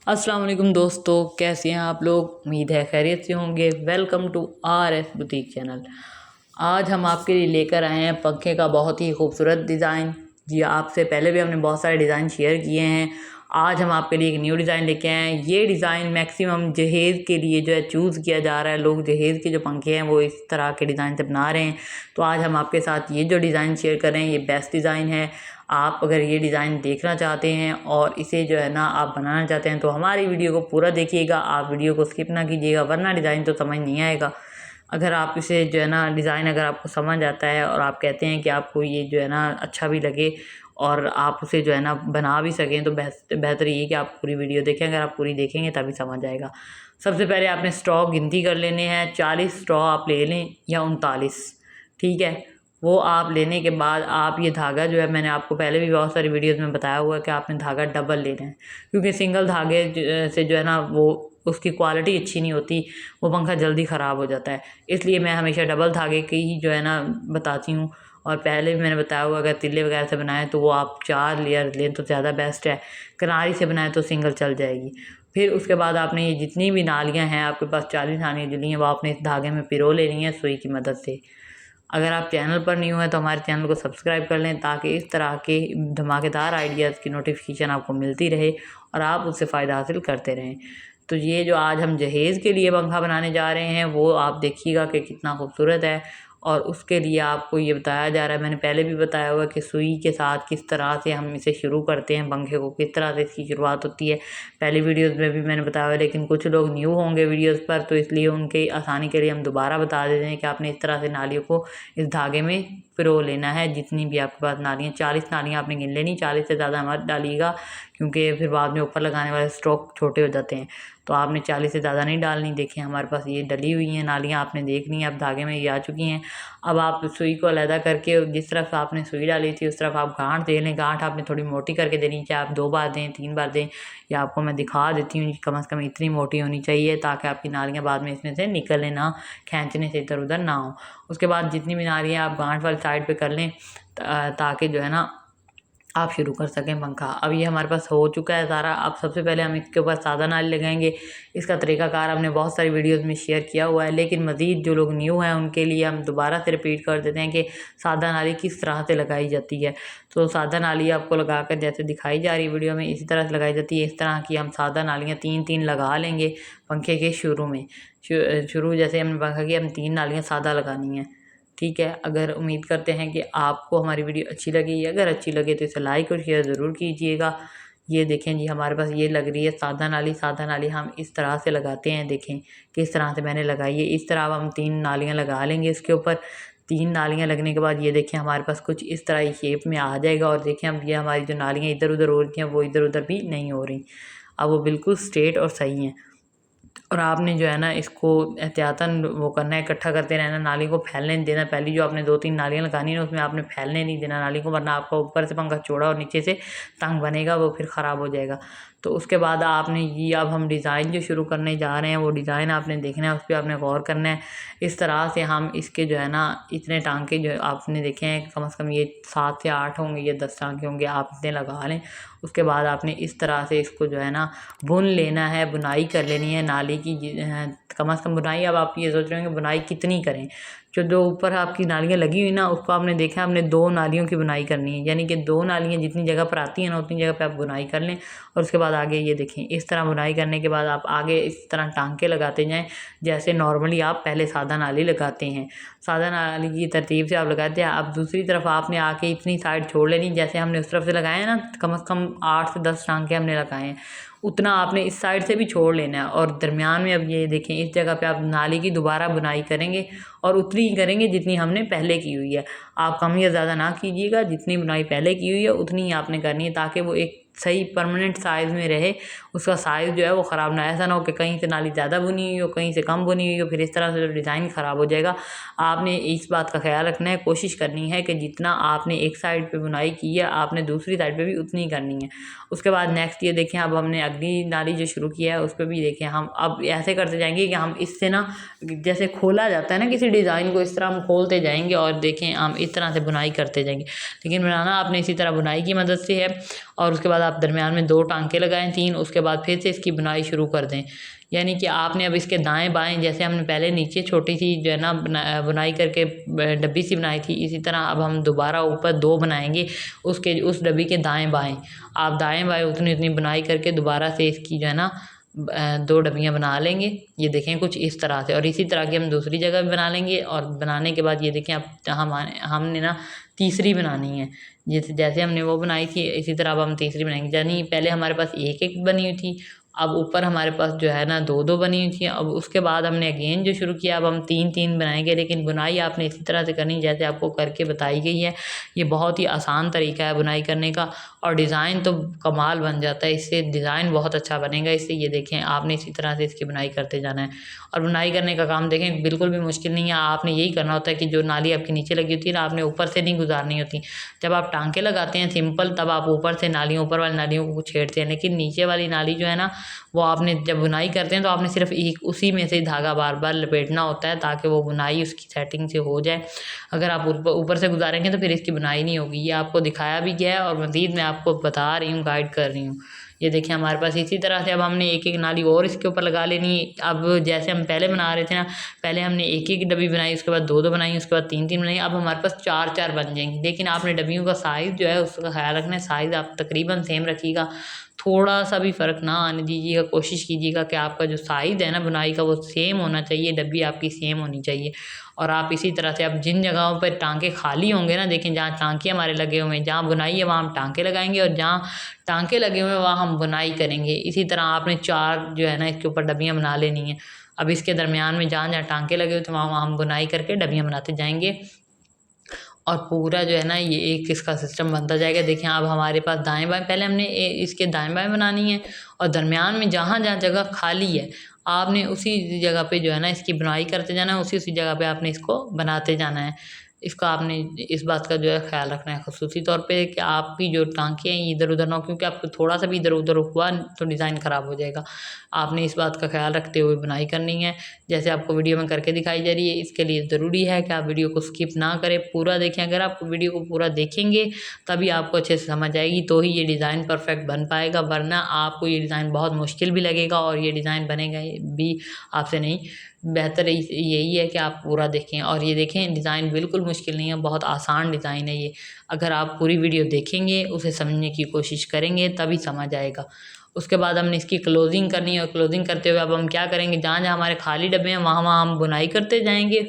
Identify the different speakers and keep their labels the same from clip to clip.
Speaker 1: अस्सलाम वालेकुम दोस्तों, कैसे हैं आप लोग। उम्मीद है खैरियत से होंगे। Welcome to RS boutique channel. आज हम आपके लिए लेकर आए हैं पंखे का बहुत ही खूबसूरत डिज़ाइन। जी, आपसे पहले भी हमने बहुत सारे डिज़ाइन शेयर किए हैं। आज हम आपके लिए एक न्यू डिज़ाइन लेके आए हैं। ये डिज़ाइन मैक्सिमम जहेज़ के लिए जो है चूज़ किया जा रहा है। लोग जहेज़ के जो पंखे हैं वो इस तरह के डिज़ाइन से बना रहे हैं। तो आज हम आपके साथ ये जो डिज़ाइन शेयर कर रहे हैं ये बेस्ट डिज़ाइन है। आप अगर ये डिज़ाइन देखना चाहते हैं और इसे जो है ना आप बनाना चाहते हैं तो हमारी वीडियो को पूरा देखिएगा। आप वीडियो को स्किप ना कीजिएगा, वरना डिज़ाइन तो समझ नहीं आएगा। अगर आप इसे जो है ना डिज़ाइन अगर आपको समझ आता है और आप कहते हैं कि आपको ये जो है ना अच्छा भी लगे और आप उसे जो है ना बना भी सकें तो बेहतर ये है कि आप पूरी वीडियो देखें। अगर आप पूरी देखेंगे तभी समझ आएगा। सबसे पहले आपने स्ट्रॉ गिनती कर लेने हैं। 40 स्ट्रॉ आप ले लें या 39, ठीक है। वो आप लेने के बाद आप ये धागा जो है, मैंने आपको पहले भी बहुत सारी वीडियोस में बताया हुआ है कि आपने धागा डबल लेना है, क्योंकि सिंगल धागे से जो है ना वो उसकी क्वालिटी अच्छी नहीं होती, वो पंखा जल्दी ख़राब हो जाता है। इसलिए मैं हमेशा डबल धागे की ही जो है ना बताती हूँ। और पहले भी मैंने बताया हुआ अगर तिल्ले वगैरह से बनाएं तो वो आप 4 लेयर लें तो ज़्यादा बेस्ट है। किनारी से बनाएं तो सिंगल चल जाएगी। फिर उसके बाद आपने ये जितनी भी नालियाँ हैं आपके पास 40 नालियाँ जुड़ी हैं वो आपने इस धागे में पिरो लेनी है सुई की मदद से। अगर आप चैनल पर न्यू हैं तो हमारे चैनल को सब्सक्राइब कर लें ताकि इस तरह के धमाकेदार आइडियाज़ की नोटिफिकेशन आपको मिलती रहे और आप उससे फ़ायदा हासिल करते रहें। तो ये जो आज हम जहेज़ के लिए पंखा बनाने जा रहे हैं वो आप देखिएगा कि कितना खूबसूरत है। और उसके लिए आपको ये बताया जा रहा है, मैंने पहले भी बताया हुआ कि सुई के साथ किस तरह से हम इसे शुरू करते हैं, पंखे को किस तरह से इसकी शुरुआत होती है। पहली वीडियोस में भी मैंने बताया हुआ है, लेकिन कुछ लोग न्यू होंगे वीडियोस पर तो इसलिए उनके आसानी के लिए हम दोबारा बता देते हैं कि आपने इस तरह से नालियों को इस धागे में पिरो लेना है। जितनी भी आपके पास नालियाँ, 40 नालियाँ आपने गिन लेनी, 40 से ज़्यादा मत डालिएगा क्योंकि फिर बाद में ऊपर लगाने वाले स्ट्रोक छोटे हो जाते हैं। तो आपने 40 से ज़्यादा नहीं डालनी। देखें हमारे पास ये डली हुई हैं नालियाँ, आपने देखनी है। अब धागे में ये आ चुकी हैं। अब आप सुई को अलहदा करके जिस तरफ आपने सुई डाली थी उस तरफ आप गांठ दे लें। गांठ आपने थोड़ी मोटी करके देनी, चाहे आप 2 बार दें 3 बार दें, या आपको मैं दिखा देती हूँ कम से कम इतनी मोटी होनी चाहिए ताकि आपकी नालियाँ बाद में इसमें से निकले ना, खींचने से इधर उधर ना हो। उसके बाद जितनी भी नालियाँ आप गांठ वाली साइड पे कर लें ताकि जो है ना आप शुरू कर सकें पंखा। अब ये हमारे पास हो चुका है सारा। अब सबसे पहले हम इसके ऊपर सादा नाली लगाएंगे। इसका तरीकाकार हमने बहुत सारी वीडियोस में शेयर किया हुआ है, लेकिन मज़ीद जो लोग न्यू हैं उनके लिए हम दोबारा से रिपीट कर देते हैं कि सादा नाली किस तरह से लगाई जाती है। तो सादा नाली आपको लगा कर जैसे दिखाई जा रही है वीडियो में इसी तरह से लगाई जाती है। इस तरह की हम सादा नालियाँ 3-3 लगा लेंगे पंखे के शुरू में। शुरू जैसे हमने पंखा की हम 3 नालियाँ सादा लगानी है, ठीक है। अगर उम्मीद करते हैं कि आपको हमारी वीडियो अच्छी लगी, अगर अच्छी लगे तो इसे लाइक और शेयर ज़रूर कीजिएगा। ये देखें जी हमारे पास ये लग रही है सादा नाली। सादा नाली हम इस तरह से लगाते हैं, देखें किस तरह से मैंने लगाई है। इस तरह अब हम 3 नालियाँ लगा लेंगे इसके ऊपर। 3 नालियाँ लगने के बाद ये देखें हमारे पास कुछ इस तरह की शेप में आ जाएगा। और देखें अब ये हमारी जो नालियाँ इधर उधर हो रही हैं वो इधर उधर भी नहीं हो रही, अब वो बिल्कुल स्ट्रेट और सही हैं। और आपने जो है ना इसको एहतियातन वो करना है, इकट्ठा करते रहना, नाली को फैलने नहीं देना। पहली जो आपने 2-3 नालियाँ लगानी है उसमें आपने फैलने नहीं देना नाली को, वरना आपका ऊपर से पंखा चौड़ा और नीचे से तंग बनेगा, वो फिर ख़राब हो जाएगा। तो उसके बाद आपने ये अब हम डिज़ाइन जो शुरू करने जा रहे हैं वो डिज़ाइन आपने देखना है, उस पर आपने गौर करना है। इस तरह से हम इसके जो है ना इतने टांके जो आपने देखे हैं कम से कम ये 7 से 8 होंगे या 10 टांके होंगे, आप इतने लगा लें। उसके बाद आपने इस तरह से इसको जो है ना बुन लेना है, बुनाई कर लेनी है नाली की। कम से कम बुनाई, अब आप ये सोच रहे होंगे बुनाई कितनी करें। जो ऊपर आपकी नालियाँ लगी हुई ना उसको आपने देखा आपने 2 नालियों की बुनाई करनी है, यानी कि 2 नालियाँ जितनी जगह पर आती हैं ना उतनी जगह पे आप बुनाई कर लें। और उसके बाद आगे ये देखें इस तरह बुनाई करने के बाद आप आगे इस तरह टांके लगाते जाएं जैसे नॉर्मली आप पहले सादा नाली लगाते हैं। सादा नाली की तरतीब से आप लगाते हैं। अब दूसरी तरफ आपने आके इतनी साइड छोड़ लेनी जैसे हमने उस तरफ से लगाए हैं ना, कम से कम 8 से 10 टांके हमने लगाए हैं, उतना आपने इस साइड से भी छोड़ लेना है। और दरमियान में अब ये देखें इस जगह पे आप नाली की दोबारा बुनाई करेंगे और उतनी ही करेंगे जितनी हमने पहले की हुई है। आप कम या ज़्यादा ना कीजिएगा, जितनी बुनाई पहले की हुई है उतनी ही आपने करनी है ताकि वो एक सही परमानेंट साइज़ में रहे, उसका साइज़ जो है वो ख़राब ना, ऐसा ना हो कि कहीं से नाली ज़्यादा बुनी हुई हो कहीं से कम बुनी हुई हो, फिर इस तरह से जो डिज़ाइन ख़राब हो जाएगा। आपने इस बात का ख्याल रखना है, कोशिश करनी है कि जितना आपने एक साइड पे बुनाई की है आपने दूसरी साइड पे भी उतनी ही करनी है। उसके बाद नेक्स्ट ये देखें अब हमने अगली नाली जो शुरू किया है उस पर भी देखें हम अब ऐसे करते जाएंगे कि हम इससे ना जैसे खोला जाता है ना किसी डिज़ाइन को, इस तरह हम खोलते जाएंगे और देखें हम इस तरह से बुनाई करते जाएंगे। लेकिन बनाना आपने इसी तरह बुनाई की मदद से है। और उसके बाद आप दरमियान में 2 टांके लगाएं 3, उसके बाद फिर से इसकी बुनाई शुरू कर दें। यानी कि आपने अब इसके दाएं बाएं, जैसे हमने पहले नीचे छोटी सी जो है ना बुनाई करके डब्बी सी बनाई थी, इसी तरह अब हम दोबारा ऊपर 2 बनाएंगे उसके उस डब्बी के दाएं बाएं। आप दाएं बाएं उतनी उतनी बुनाई करके दोबारा से इसकी जो है ना 2 डब्बियाँ बना लेंगे। ये देखें कुछ इस तरह से, और इसी तरह की हम दूसरी जगह भी बना लेंगे। और बनाने के बाद ये देखें अब हमने ना तीसरी बनानी है। जैसे हमने वो बनाई थी इसी तरह अब हम तीसरी बनाएंगे। यानी पहले हमारे पास एक एक बनी हुई थी, अब ऊपर हमारे पास जो है ना 2-2 बनी हुई थी। अब उसके बाद हमने अगेन जो शुरू किया, अब हम 3-3 बनाएंगे। लेकिन बुनाई आपने इसी तरह से करनी जैसे आपको करके बताई गई है। ये बहुत ही आसान तरीका है बुनाई करने का, और डिज़ाइन तो कमाल बन जाता है इससे, डिज़ाइन बहुत अच्छा बनेगा इससे। ये देखें आपने इसी तरह से इसकी बुनाई करते जाना है। और बुनाई करने का काम देखें बिल्कुल भी मुश्किल नहीं है। आपने यही करना होता है कि जो नाली आपकी नीचे लगी होती है ना, आपने ऊपर से नहीं गुजारनी होती। जब आप टांके लगाते हैं सिंपल, तब आप ऊपर से नालियों, ऊपर वाली नालियों को छेड़ते हैं। लेकिन नीचे वाली नाली जो है ना, वो आपने जब बुनाई करते हैं तो आपने सिर्फ एक उसी में से धागा बार बार लपेटना होता है, ताकि वो बुनाई उसकी सेटिंग से हो जाए। अगर आप ऊपर से गुजारेंगे तो फिर इसकी बुनाई नहीं होगी। ये आपको दिखाया भी गया है और मज़ीद मैं आपको बता रही हूँ, गाइड कर रही हूँ। ये देखिए हमारे पास इसी तरह से अब हमने एक एक नाली और इसके ऊपर लगा लेनी है। अब जैसे हम पहले बना रहे थे ना, पहले हमने एक एक डब्बी बनाई, उसके बाद 2-2 बनाई, उसके बाद 3-3 बनाई। अब हमारे पास 4-4 बन जाएंगी। लेकिन आपने डब्बियों का साइज़ जो है उसका ख्याल रखना है, साइज़ आप तकरीबन सेम रखिएगा, थोड़ा सा भी फ़र्क ना आने दीजिएगा। कोशिश कीजिएगा कि आपका जो साइज़ है ना बुनाई का वो सेम होना चाहिए, डब्बी आपकी सेम होनी चाहिए। और आप इसी तरह से अब जिन जगहों पर टांके खाली होंगे ना, देखें जहाँ टांके हमारे लगे हुए हैं, जहाँ बुनाई है वहाँ हम टांके लगाएंगे, और जहाँ टांके लगे हुए हैं वहाँ हम बुनाई करेंगे। इसी तरह आपने 4 जो है ना इसके ऊपर डब्बियाँ बना लेनी है। अब इसके दरमियान में जहाँ जहाँ टांके लगे हुए थे वहाँ वहाँ हम बुनाई करके डब्बियाँ बनाते जाएंगे, और पूरा जो है ना ये एक इसका सिस्टम बनता जाएगा। देखिए अब हमारे पास दाएं बाएं, पहले हमने इसके दाएं बाएं बनानी है, और दरमियान में जहाँ जहाँ जगह खाली है आपने उसी जगह पे जो है ना इसकी बुनाई करते जाना है, उसी उसी जगह पे आपने इसको बनाते जाना है। इसका आपने इस बात का जो है ख्याल रखना है ख़ुसूसी तौर पे कि आपकी जो टांके हैं इधर उधर ना हो, क्योंकि आपको थोड़ा सा भी इधर उधर हुआ तो डिज़ाइन ख़राब हो जाएगा। आपने इस बात का ख्याल रखते हुए बुनाई करनी है, जैसे आपको वीडियो में करके दिखाई जा रही है। इसके लिए ज़रूरी है कि आप वीडियो को स्किप ना करें, पूरा देखें। अगर आप वीडियो को पूरा देखेंगे तभी आपको अच्छे से समझ आएगी, तो ही ये डिज़ाइन परफेक्ट बन पाएगा, वरना आपको ये डिज़ाइन बहुत मुश्किल भी लगेगा और ये डिज़ाइन बनेगा भी आपसे नहीं। बेहतर यही है कि आप पूरा देखें। और ये देखें डिज़ाइन बिल्कुल मुश्किल नहीं है, बहुत आसान डिज़ाइन है ये। अगर आप पूरी वीडियो देखेंगे, उसे समझने की कोशिश करेंगे, तभी समझ आएगा। उसके बाद हमने इसकी क्लोजिंग करनी है, और क्लोजिंग करते हुए अब हम क्या करेंगे, जहाँ जहाँ हमारे खाली डब्बे हैं वहाँ वहाँ हम बुनाई करते जाएंगे,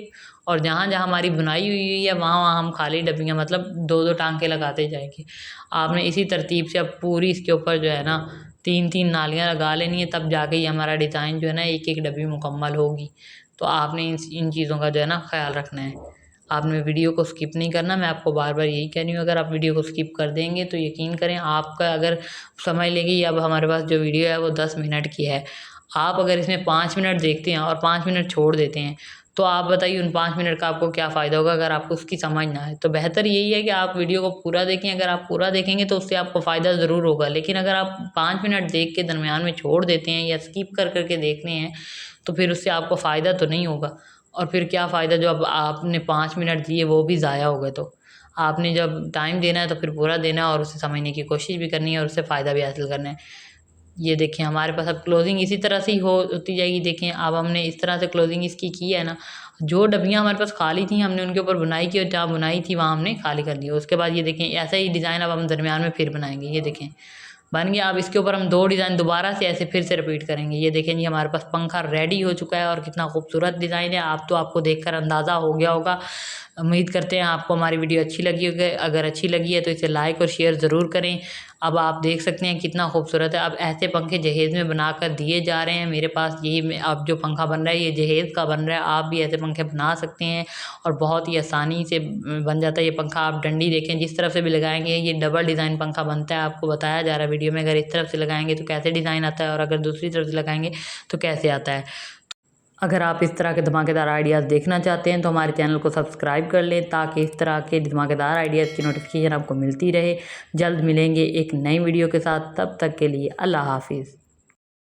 Speaker 1: और जहाँ जहाँ हमारी बुनाई हुई है वहाँ वहाँ हम खाली डब्बियाँ मतलब 2-2 टांके लगाते जाएंगे। आपने इसी तरतीब से अब पूरी इसके ऊपर जो है ना 3-3 नालियाँ लगा लेनी है, तब जाके ये हमारा डिज़ाइन जो है ना एक एक डब्बी मुकम्मल होगी। तो आपने इन चीज़ों का जो है ना ख्याल रखना है। आपने वीडियो को स्किप नहीं करना, मैं आपको बार बार यही कह रही हूँ। अगर आप वीडियो को स्किप कर देंगे तो यकीन करें आपका, अगर समझ लेंगे अब हमारे पास जो वीडियो है वो 10 मिनट की है, आप अगर इसमें 5 मिनट देखते हैं और 5 मिनट छोड़ देते हैं, तो आप बताइए उन 5 मिनट का आपको क्या फ़ायदा होगा अगर आपको उसकी समझ ना आए। तो बेहतर यही है कि आप वीडियो को पूरा देखें। अगर आप पूरा देखेंगे तो उससे आपको फ़ायदा ज़रूर होगा, लेकिन अगर आप 5 मिनट देख के दरमियान में छोड़ देते हैं या स्किप कर करके देखते हैं, तो फिर उससे आपको फ़ायदा तो नहीं होगा। और फिर क्या फ़ायदा, जो अब आपने 5 मिनट दिए वो भी ज़ाया हो गए। तो आपने जब टाइम देना है तो फिर पूरा देना है, और उसे समझने की कोशिश भी करनी है, और उससे फ़ायदा भी हासिल करना है। ये देखें हमारे पास अब क्लोजिंग इसी तरह से ही होती जाएगी। देखें अब हमने इस तरह से क्लोजिंग इसकी की है ना, जो डब्बियाँ हमारे पास खाली थी हमने उनके ऊपर बुनाई की, और जहाँ बुनाई थी वहाँ हमने खाली कर दी। उसके बाद ये देखें ऐसा ही डिज़ाइन अब हम दरमियान में फिर बनाएंगे। ये देखें बन गया। अब इसके ऊपर हम 2 डिज़ाइन दोबारा से ऐसे फिर से रिपीट करेंगे। ये देखें जी हमारे पास पंखा रेडी हो चुका है, और कितना खूबसूरत डिज़ाइन है। आपको देखकर अंदाज़ा हो गया होगा। उम्मीद करते हैं आपको हमारी वीडियो अच्छी लगी होगी। अगर अच्छी लगी है तो इसे लाइक और शेयर ज़रूर करें। अब आप देख सकते हैं कितना खूबसूरत है। अब ऐसे पंखे जहेज़ में बनाकर दिए जा रहे हैं मेरे पास। यही अब जो पंखा बन रहा है ये जहेज़ का बन रहा है। आप भी ऐसे पंखे बना सकते हैं, और बहुत ही आसानी से बन जाता है ये पंखा। आप डंडी देखें जिस तरफ से भी लगाएंगे ये डबल डिज़ाइन पंखा बनता है। आपको बताया जा रहा है वीडियो में, अगर इस तरफ से लगाएंगे तो कैसे डिज़ाइन आता है, और अगर दूसरी तरफ से लगाएंगे तो कैसे आता है। अगर आप इस तरह के धमाकेदार आइडियाज़ देखना चाहते हैं तो हमारे चैनल को सब्सक्राइब कर लें, ताकि इस तरह के धमाकेदार आइडियाज़ की नोटिफिकेशन आपको मिलती रहे। जल्द मिलेंगे एक नई वीडियो के साथ, तब तक के लिए अल्लाह हाफिज़।